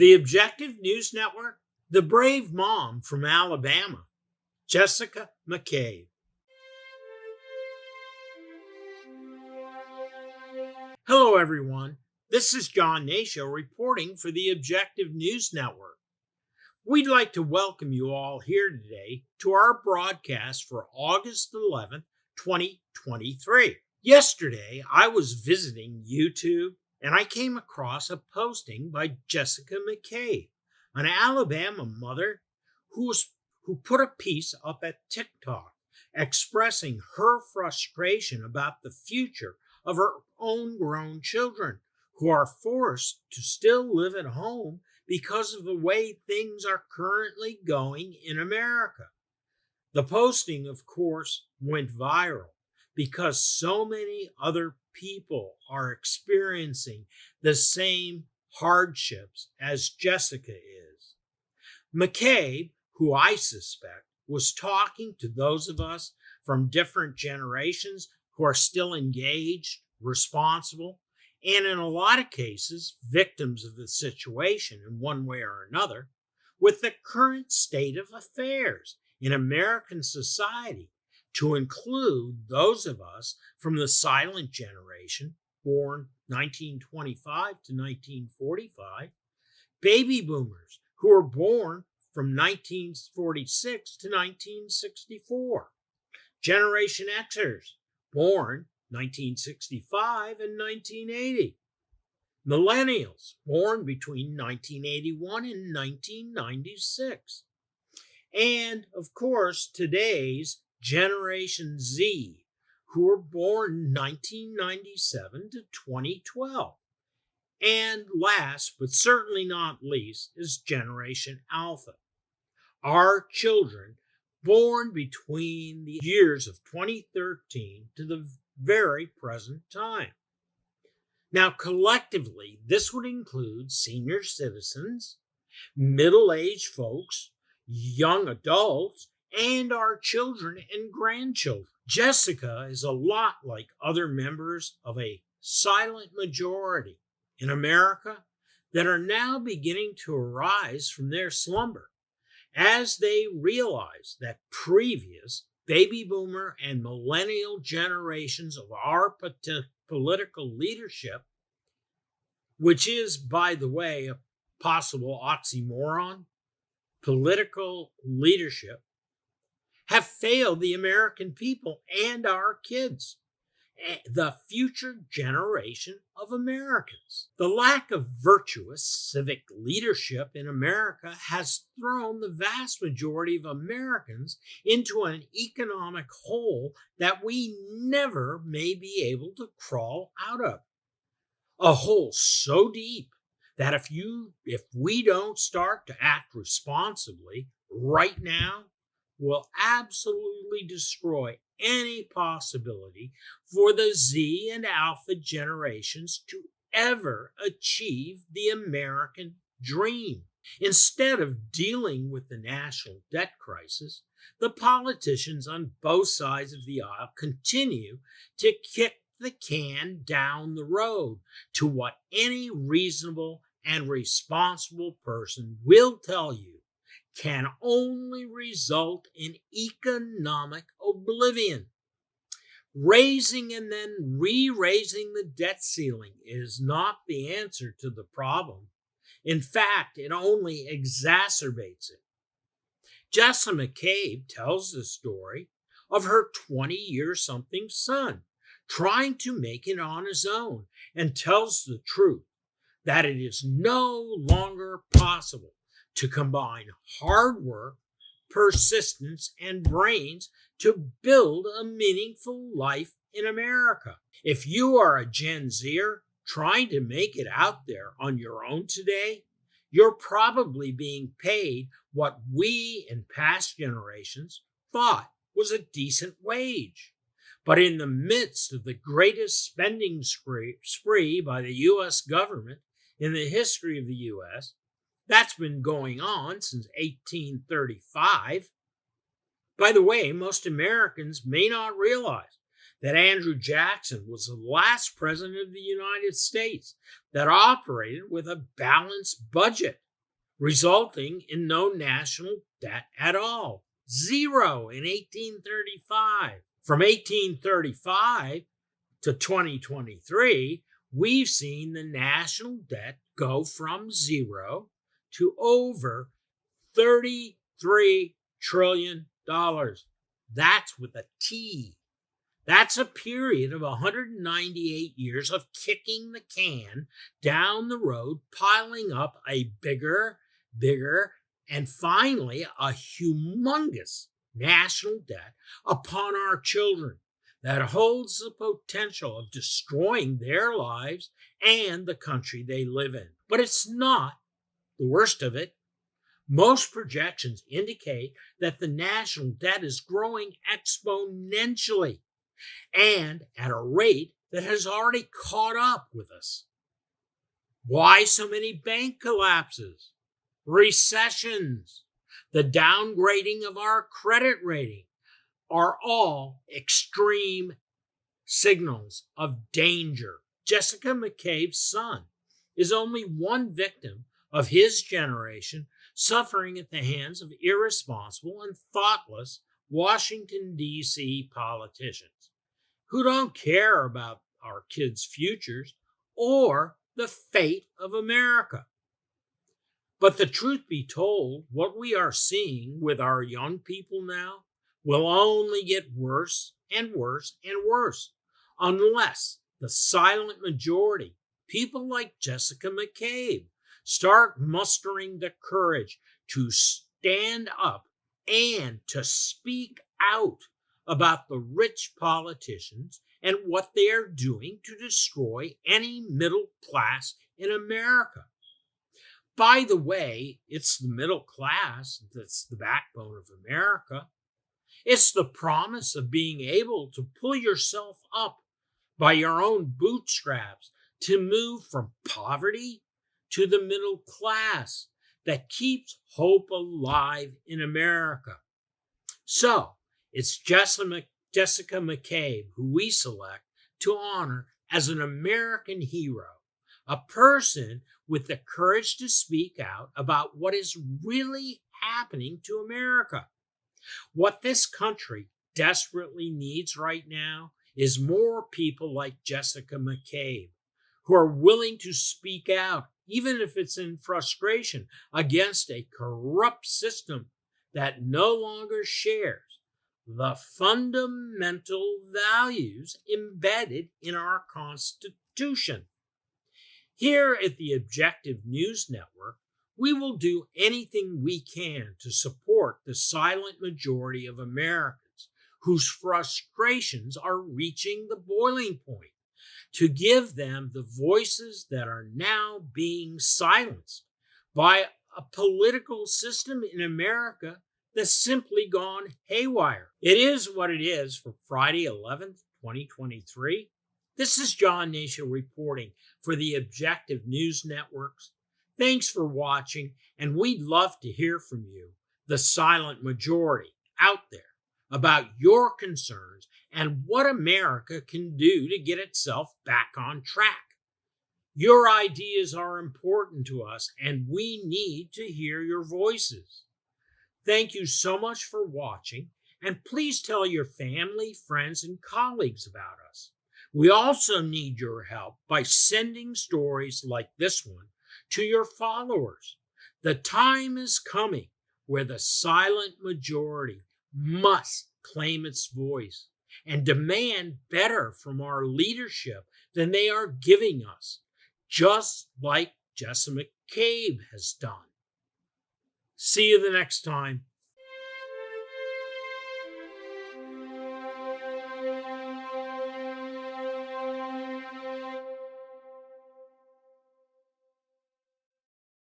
The Objective News Network, the brave mom from Alabama, Jessica McCabe. Hello, everyone. This is John Hnatio reporting for the Objective News Network. We'd like to welcome you all here today to our broadcast for August 11th, 2023. Yesterday, I was visiting YouTube and I came across a posting by Jessica McCabe, an Alabama mother who put a piece up at TikTok expressing her frustration about the future of her own grown children who are forced to still live at home because of the way things are currently going in America. The posting, of course, went viral because so many other people are experiencing the same hardships as Jessica is. McCabe, who I suspect was talking to those of us from different generations who are still engaged, responsible, and in a lot of cases, victims of the situation in one way or another, with the current state of affairs in American society, to include those of us from the silent generation, born 1925 to 1945, baby boomers who were born from 1946 to 1964, Generation Xers, born 1965 and 1980, millennials, born between 1981 and 1996, and, of course, today's Generation Z, who were born 1997 to 2012. And last, but certainly not least, is Generation Alpha, our children born between the years of 2013 to the very present time. Now, collectively, this would include senior citizens, middle-aged folks, young adults, and our children and grandchildren. Jessica is a lot like other members of a silent majority in America that are now beginning to arise from their slumber as they realize that previous baby boomer and millennial generations of our political leadership, which is, by the way, a possible oxymoron, political leadership, have failed the American people and our kids, the future generation of Americans. The lack of virtuous civic leadership in America has thrown the vast majority of Americans into an economic hole that we never may be able to crawl out of. A hole so deep that if we don't start to act responsibly right now, will absolutely destroy any possibility for the Z and Alpha generations to ever achieve the American dream. Instead of dealing with the national debt crisis, the politicians on both sides of the aisle continue to kick the can down the road to what any reasonable and responsible person will tell you can only result in economic oblivion. Raising and then re-raising the debt ceiling is not the answer to the problem. In fact, it only exacerbates it. Jessica McCabe tells the story of her 20-year-something son trying to make it on his own and tells the truth that it is no longer possible to combine hard work, persistence, and brains to build a meaningful life in America. If you are a Gen Zer trying to make it out there on your own today, you're probably being paid what we in past generations thought was a decent wage. But in the midst of the greatest spending spree by the U.S. government in the history of the U.S., that's been going on since 1835. By the way, most Americans may not realize that Andrew Jackson was the last president of the United States that operated with a balanced budget. resulting in no national debt at all. Zero in 1835. From 1835 to 2023, we've seen the national debt go from zero to over $33 trillion. That's with a T. That's a period of 198 years of kicking the can down the road, piling up a bigger, and finally a humongous national debt upon our children that holds the potential of destroying their lives and the country they live in. But it's not the worst of it. Most projections indicate that the national debt is growing exponentially and at a rate that has already caught up with us. Why so many bank collapses, recessions, the downgrading of our credit rating are all extreme signals of danger. Jessica McCabe's son is only one victim of his generation suffering at the hands of irresponsible and thoughtless Washington, D.C. politicians who don't care about our kids' futures or the fate of America. But the truth be told, what we are seeing with our young people now will only get worse and worse and worse unless the silent majority, people like Jessica McCabe, start mustering the courage to stand up and to speak out about the rich politicians and what they are doing to destroy any middle class in America. By the way, it's the middle class that's the backbone of America. It's the promise of being able to pull yourself up by your own bootstraps to move from poverty to the middle class that keeps hope alive in America. So, it's Jessica McCabe who we select to honor as an American hero, a person with the courage to speak out about what is really happening to America. What this country desperately needs right now is more people like Jessica McCabe who are willing to speak out, even if it's in frustration, against a corrupt system that no longer shares the fundamental values embedded in our Constitution. Here at the Objective News Network, we will do anything we can to support the silent majority of Americans whose frustrations are reaching the boiling point, to give them the voices that are now being silenced by a political system in America that's simply gone haywire. It is what it is for Friday 11th, 2023. This is John Hnatio reporting for the Objective News Networks. Thanks for watching, and we'd love to hear from you, the silent majority out there, about your concerns and what America can do to get itself back on track. Your ideas are important to us, and we need to hear your voices. Thank you so much for watching, and please tell your family, friends, and colleagues about us. We also need your help by sending stories like this one to your followers. The time is coming where the silent majority must claim its voice and demand better from our leadership than they are giving us, just like Jessica McCabe has done. See you the next time.